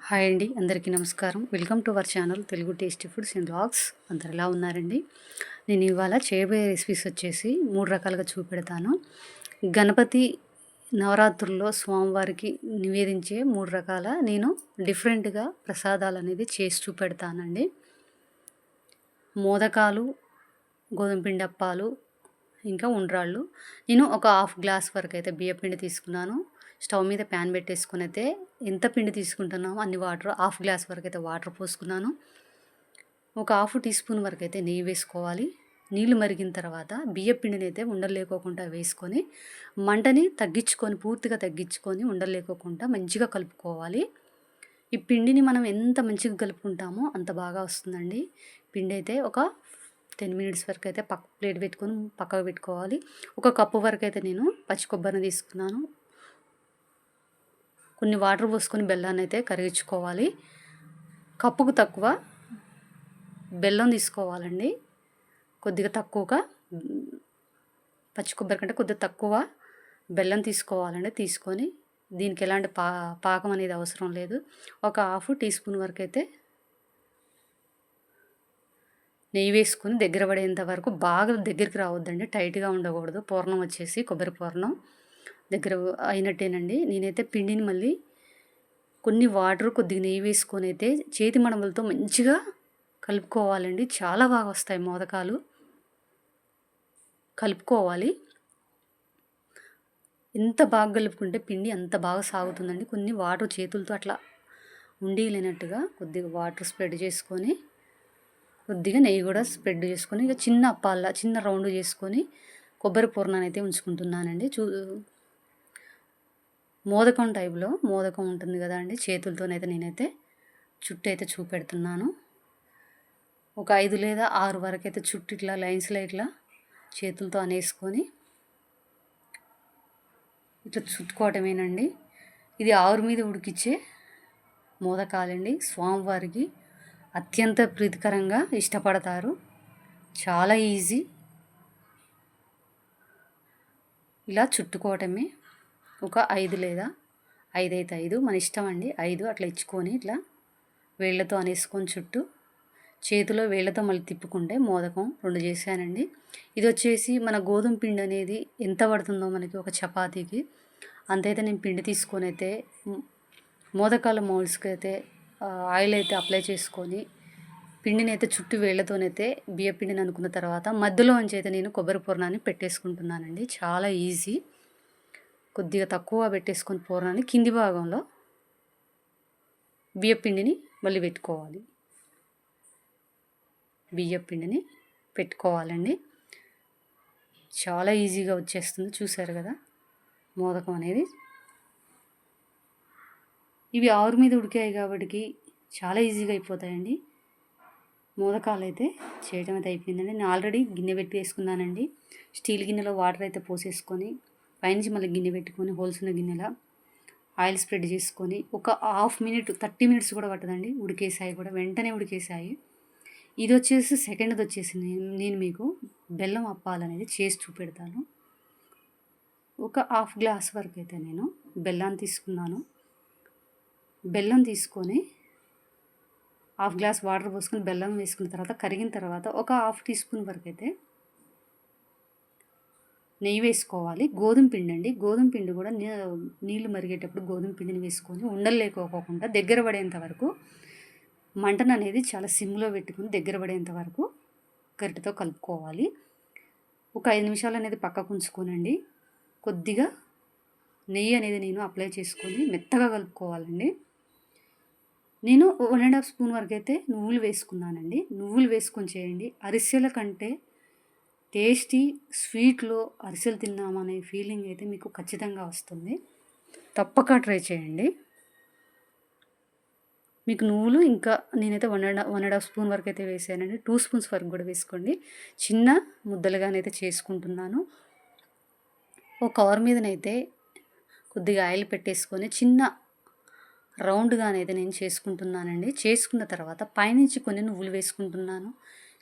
Hi అండి, అందరికీ నమస్కారం. Welcome to our channel Telugu tasty foods and vlogs. అందరు ఎలా ఉన్నారండి? నేను ఇవాళ చేయబోయే రెసిపీస్ వచ్చేసి 3 రకాలుగా చూపెడతాను. గణపతి నవరాత్రుల్లో స్వామివారికి నివేదించే 3 రకాల నేను డిఫరెంట్గా ప్రసాదాలు అనేది చేసి చూపెడతానండి. మోదకాలు, గోధుమ పిండి అప్పాలు, ఇంకా ఉండ్రాళ్ళు. నేను ఒక హాఫ్ గ్లాస్ వరకు అయితే బియ్య పిండి తీసుకున్నాను. స్టవ్ మీద ప్యాన్ పెట్టేసుకుని అయితే ఎంత పిండి తీసుకుంటున్నామో అన్ని వాటర్, హాఫ్ గ్లాస్ వరకు అయితే వాటర్ పోసుకున్నాను. ఒక హాఫ్ టీ స్పూన్ వరకు అయితే నెయ్యి వేసుకోవాలి. నీళ్ళు మరిగిన తర్వాత బియ్య పిండిని అయితే ఉండలేకోకుండా వేసుకొని మంటని తగ్గించుకొని, పూర్తిగా తగ్గించుకొని ఉండలేకోకుండా మంచిగా కలుపుకోవాలి. ఈ పిండిని మనం ఎంత మంచిగా కలుపుకుంటామో అంత బాగా వస్తుందండి. పిండి అయితే ఒక 10 మినిట్స్ వరకు అయితే ప్లేట్ పెట్టుకొని పక్కకు పెట్టుకోవాలి. ఒక కప్పు వరకు అయితే నేను పచ్చి కొబ్బరిని తీసుకున్నాను. కొన్ని వాటర్ పోసుకొని బెల్లాన్ని అయితే కరిగించుకోవాలి. కప్పుకు తక్కువ బెల్లం తీసుకోవాలండి. కొద్దిగా తక్కువగా పచ్చి కొబ్బరి కంటే కొద్దిగా తక్కువ బెల్లం తీసుకోవాలండి. తీసుకొని దీనికి ఎలాంటి పాకం అనేది అవసరం లేదు. ఒక హాఫ్ టీ స్పూన్ వరకు అయితే నెయ్యి వేసుకొని దగ్గర పడేంత వరకు, బాగా దగ్గరికి రావద్దండి, టైట్గా ఉండకూడదు. పూర్ణం వచ్చేసి కొబ్బరి పూర్ణం దగ్గర అయినట్టేనండి. నేనైతే పిండిని మళ్ళీ కొన్ని వాటర్, కొద్దిగా నెయ్యి వేసుకొని అయితే చేతి మడమలతో మంచిగా కలుపుకోవాలండి. చాలా బాగా వస్తాయి మోదకాలు. కలుపుకోవాలి. ఎంత బాగా కలుపుకుంటే పిండి అంత బాగా సాగుతుందండి. కొన్ని వాటర్ చేతులతో అట్లా ఉండలేనట్టుగా కొద్దిగా వాటర్ స్ప్రెడ్ చేసుకొని, కొద్దిగా నెయ్యి కూడా స్ప్రెడ్ చేసుకొని, ఇక చిన్న అప్పాల చిన్న రౌండ్ చేసుకొని కొబ్బరి పూర్ణాన్ని అయితే ఉంచుకుంటున్నానండి. మోదకం టైప్లో మోదకం ఉంటుంది కదా అండి, చేతులతోనైతే నేనైతే చుట్టూ అయితే చూపెడుతున్నాను. ఒక 5 లేదా 6 వరకు అయితే చుట్టూ ఇట్లా లైన్స్లో ఇట్లా చేతులతో అనేసుకొని ఇట్లా చుట్టుకోవటమేనండి. ఇది ఆవిరి మీద ఉడికిచ్చే మోదకాలండి. స్వామివారికి అత్యంత ప్రీతికరంగా ఇష్టపడతారు. చాలా ఈజీ. ఇలా చుట్టుకోవటమే. ఒక 5 లేదా 5 అయితే 5, మన ఇష్టం అండి. 5 అట్లా ఇచ్చుకొని ఇట్లా వేళ్ళతో అనేసుకొని చుట్టూ చేతిలో వేళ్ళతో మళ్ళీ తిప్పుకుంటే మోదకం 2 చేశానండి. ఇది వచ్చేసి మన గోధుమ పిండి అనేది ఎంత పడుతుందో మనకి ఒక చపాతీకి అంతైతే నేను పిండి తీసుకొని అయితే మోదకాల మౌల్స్కి అయితే ఆయిల్ అయితే అప్లై చేసుకొని పిండిని అయితే చుట్టూ వేళ్ళతోనైతే బియ్య పిండిని అనుకున్న తర్వాత మధ్యలో నుంచి అయితే నేను కొబ్బరి పూర్ణాన్ని పెట్టేసుకుంటున్నానండి. చాలా ఈజీ. కొద్దిగా తక్కువ పెట్టేసుకొని పూర్ణాన్ని కింది భాగంలో బియ్య పిండిని మళ్ళీ పెట్టుకోవాలి. బియ్య పిండిని పెట్టుకోవాలండి. చాలా ఈజీగా వచ్చేస్తుంది. చూసారు కదా మోదకం అనేది. ఇవి ఆవిరి మీద ఉడికాయి కాబట్టి చాలా ఈజీగా అయిపోతాయండి. మోదకాలు అయితే చేయడం అయితే అయిపోయిందండి. నేను ఆల్రెడీ గిన్నె పెట్టి వేసుకున్నానండి. స్టీల్ గిన్నెలో వాటర్ అయితే పోసేసుకొని పైనుంచి మళ్ళీ గిన్నె పెట్టుకొని హోల్స్ ఉన్న గిన్నెలో ఆయిల్ స్ప్రెడ్ చేసుకొని ఒక హాఫ్ మినిట్, 30 మినిట్స్ కూడా పట్టదండి, ఉడికేసాయి కూడా, వెంటనే ఉడికేసాయి. ఇది వచ్చేసి సెకండ్ది వచ్చేసి నేను మీకు బెల్లం అప్పాలనేది చేసి చూపెడతాను. ఒక హాఫ్ గ్లాస్ వరకు అయితే నేను బెల్లాన్ని తీసుకున్నాను. బెల్లం తీసుకొని హాఫ్ గ్లాస్ వాటర్ పోసుకొని బెల్లం వేసుకున్న తర్వాత కరిగిన తర్వాత ఒక హాఫ్ టీ స్పూన్ వరకు అయితే నెయ్యి వేసుకోవాలి. గోధుమ పిండి అండి. గోధుమ పిండి కూడా నీళ్ళు మరిగేటప్పుడు గోధుమ పిండిని వేసుకొని ఉండలు లేకోకుండా దగ్గర పడేంత వరకు మంటను అనేది చాలా సిమ్లో పెట్టుకుని దగ్గర పడేంత వరకు గరిటెతో కలుపుకోవాలి. ఒక 5 నిమిషాలు అనేది పక్కకు ఉంచుకోనండి. కొద్దిగా నెయ్యి అనేది నేను అప్లై చేసుకొని మెత్తగా కలుపుకోవాలండి. నేను 1.5 స్పూన్ వరకు అయితే నువ్వులు వేసుకున్నానండి. నువ్వులు వేసుకొని చేయండి. అరిసెల కంటే టేస్టీ, స్వీట్లో అరిసెలు తిన్నామనే ఫీలింగ్ అయితే మీకు ఖచ్చితంగా వస్తుంది. తప్పక ట్రై చేయండి. మీకు నువ్వులు ఇంకా నేనైతే 1.5 స్పూన్ వరకు అయితే వేసానండి. 2 స్పూన్స్ వరకు కూడా వేసుకోండి. చిన్న ముద్దలుగానైతే చేసుకుంటున్నాను. ఒక కవర్ మీదనైతే కొద్దిగా ఆయిల్ పెట్టేసుకొని చిన్న రౌండ్గానైతే నేను చేసుకుంటున్నానండి. చేసుకున్న తర్వాత పైనుంచి కొన్ని నువ్వులు వేసుకుంటున్నాను.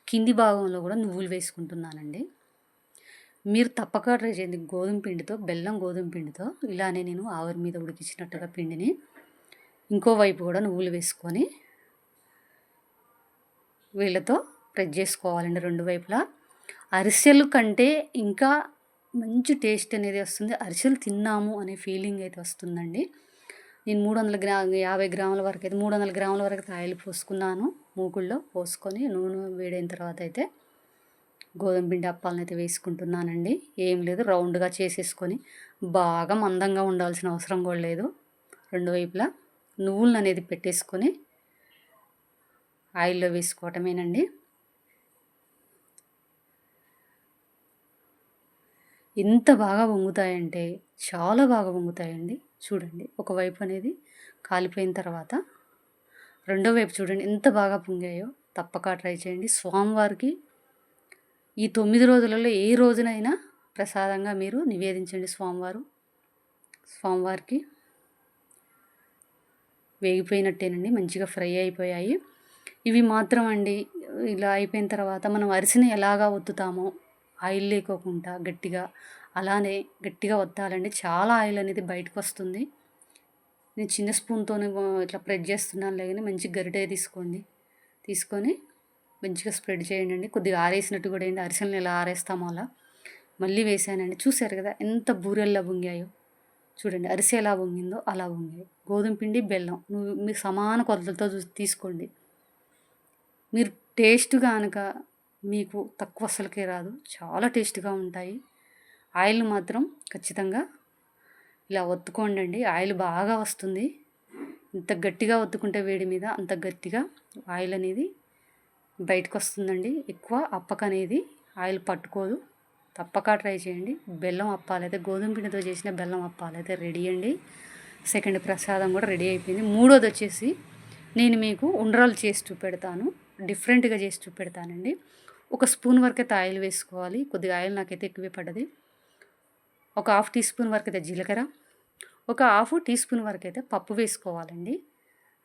కింది భాగంలో కూడా నువ్వులు వేసుకుంటున్నానండి. మీరు తప్పక ట్రై చేయండి. గోధుమ పిండితో, బెల్లం గోధుమ పిండితో ఇలానే నేను ఆవిరి మీద ఉడికించినట్టుగా పిండిని ఇంకో వైపు కూడా నువ్వులు వేసుకొని వీళ్ళతో ప్రెస్ చేసుకోవాలండి రెండు వైపులా. అరిసెలు కంటే ఇంకా మంచి టేస్ట్ అనేది వస్తుంది. అరిసెలు తిన్నాము అనే ఫీలింగ్ అయితే వస్తుందండి. నేను 50 గ్రాముల వరకు అయితే 300 గ్రాముల వరకు అయితే ఆయిల్ పోసుకున్నాను. మూకుల్లో పోసుకొని నూనె వేడైన తర్వాత అయితే గోధుమ పిండి అప్పాలను అయితే వేసుకుంటున్నానండి. ఏం లేదు, రౌండ్గా చేసేసుకొని బాగా మందంగా ఉండాల్సిన అవసరం కూడా లేదు. రెండు వైపులా నువ్వులను అనేది పెట్టేసుకొని ఆయిల్లో వేసుకోవటమేనండి. ఎంత బాగా పొంగుతాయంటే చాలా బాగా పొంగుతాయండి. చూడండి, ఒకవైపు అనేది కాలిపోయిన తర్వాత రెండో వైపు చూడండి ఎంత బాగా పొంగాయో. తప్పక ట్రై చేయండి. స్వామివారికి ఈ 9 రోజులలో ఏ రోజునైనా ప్రసాదంగా మీరు నివేదించండి. స్వామివారికి వేగిపోయినట్టేనండి, మంచిగా ఫ్రై అయిపోయాయి. ఇవి మాత్రం అండి ఇలా అయిపోయిన తర్వాత మనం అరిసిని ఎలాగా ఒత్తుతామో ఆయిల్ లేకోకుండా గట్టిగా అలానే గట్టిగా ఒత్తాలండి. చాలా ఆయిల్ అనేది బయటకు వస్తుంది. నేను చిన్న స్పూన్తోనే ఇట్లా ప్రెస్ చేస్తున్నానులే కానీ మంచి గరిటె తీసుకొని మంచిగా స్ప్రెడ్ చేయండి. కొద్దిగా ఆరేసినట్టు కూడా ఏంటి, అరిసెలను ఎలా ఆరేస్తామో అలా మళ్ళీ వేసానండి. చూసారు కదా ఎంత బూరెల్లా పొంగాయో. చూడండి, అరిసె ఎలా పొంగిందో అలా పొంగాయి. గోధుమ పిండి, బెల్లం మీరు సమాన కొలతలతో తీసుకోండి. మీరు టేస్ట్ కనుక మీకు తక్కువ అసలుకే రాదు, చాలా టేస్ట్గా ఉంటాయి. ఆయిల్ మాత్రం ఖచ్చితంగా ఇలా ఒత్తుకోండి. ఆయిల్ బాగా వస్తుంది. ఇంత గట్టిగా ఒత్తుకుంటే వేడి మీద అంత గట్టిగా ఆయిల్ అనేది బయటకు వస్తుందండి. ఎక్కువ అప్పక అనేది ఆయిల్ పట్టుకోదు. తప్పక ట్రై చేయండి. బెల్లం అప్పాలైతే గోధుమ పిండితో చేసిన బెల్లం అప్పాలైతే రెడీ అండి. సెకండ్ ప్రసాదం కూడా రెడీ అయిపోయింది. మూడోది వచ్చేసి నేను మీకు ఉండ్రాలు చేసి చూపెడతాను. డిఫరెంట్గా చేసి చూపెడతానండి. ఒక స్పూన్ వరకు అయితే ఆయిల్ వేసుకోవాలి. కొద్దిగా ఆయిల్ నాకైతే ఎక్కువే పడ్డది. ఒక 1/2 టీ స్పూన్ వరకు అయితే జీలకర్ర, ఒక 1/2 టీ స్పూన్ వరకు అయితే పప్పు వేసుకోవాలండి.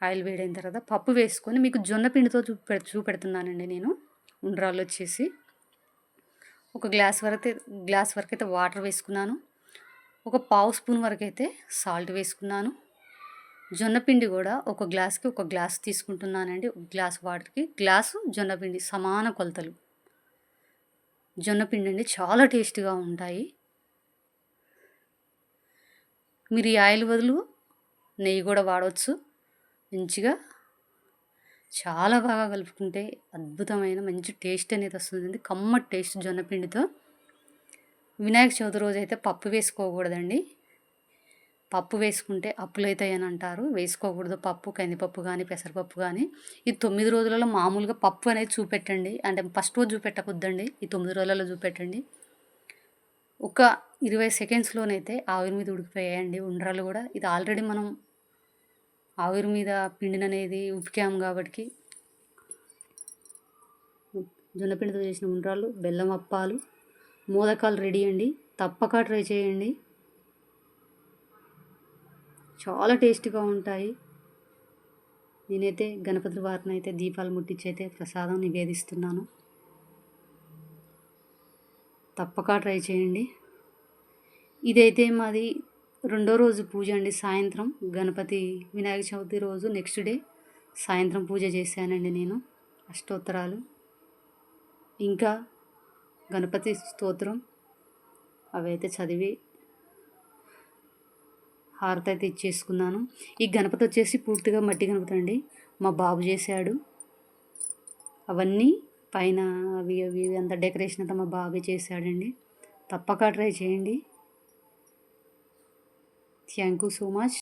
ఆయిల్ వేడైన తర్వాత పప్పు వేసుకొని మీకు జొన్న పిండితో చూపెడుతున్నానండి నేను. ఉండ్రాళ్ళు వచ్చేసి ఒక గ్లాస్ వరకు అయితే వాటర్ వేసుకున్నాను. ఒక పావు స్పూన్ వరకు అయితే సాల్ట్ వేసుకున్నాను. జొన్నపిండి కూడా ఒక గ్లాస్కి ఒక గ్లాస్ తీసుకుంటున్నానండి. ఒక గ్లాస్ వాటర్కి గ్లాసు జొన్నపిండి సమాన కొలతలు. జొన్నపిండి అండి చాలా టేస్ట్గా ఉంటాయి. మీరు ఈ ఆయిల్ బదులు నెయ్యి కూడా వాడవచ్చు. మంచిగా చాలా బాగా కలుపుకుంటే అద్భుతమైన మంచి టేస్ట్ అనేది వస్తుందండి. కమ్మటి టేస్ట్ జొన్నపిండితో. వినాయక చవితి రోజు అయితే పప్పు వేసుకోకూడదండి. పప్పు వేసుకుంటే అప్పులు అవుతాయని అంటారు. వేసుకోకూడదు పప్పు, కందిపప్పు కానీ పెసరపప్పు కానీ. ఈ 9 రోజులలో మామూలుగా పప్పు అనేది చూపెట్టండి. అంటే ఫస్ట్ రోజు చూపెట్టకూడదండి, ఈ 9 రోజులలో చూపెట్టండి. ఒక 20 సెకండ్స్లోనైతే ఆవిరి మీద ఉడికిపోయాయండి ఉండ్రాలు కూడా. ఇది ఆల్రెడీ మనం ఆవిరి మీద పిండిననేది ఉపికాము కాబట్టి జొన్నపిండితో చేసిన ఉండ్రాళ్ళు, బెల్లం అప్పాలు, మోదకాలు రెడీ అండి. తప్పక ట్రై చేయండి. చాలా టేస్ట్గా ఉంటాయి. నేనైతే గణపతి వారిని అయితే దీపాలు ముట్టించి అయితే ప్రసాదం నివేదిస్తున్నాను. తప్పక ట్రై చేయండి. ఇదైతే మాది రెండో రోజు పూజ అండి. సాయంత్రం గణపతి వినాయక చవితి రోజు నెక్స్ట్ డే సాయంత్రం పూజ చేశానండి నేను. అష్టోత్తరాలు ఇంకా గణపతి స్తోత్రం అవైతే చదివి హారతి అయితే ఇచ్చేసుకున్నాను. ఈ గణపతి వచ్చేసి పూర్తిగా మట్టి గణపతి అండి. మా బాబు చేశాడు. అవన్నీ పైన అవి అంత డెకరేషన్ అంతా మా బాబే చేశాడండి. తప్పక ట్రై చేయండి. Thank you so much.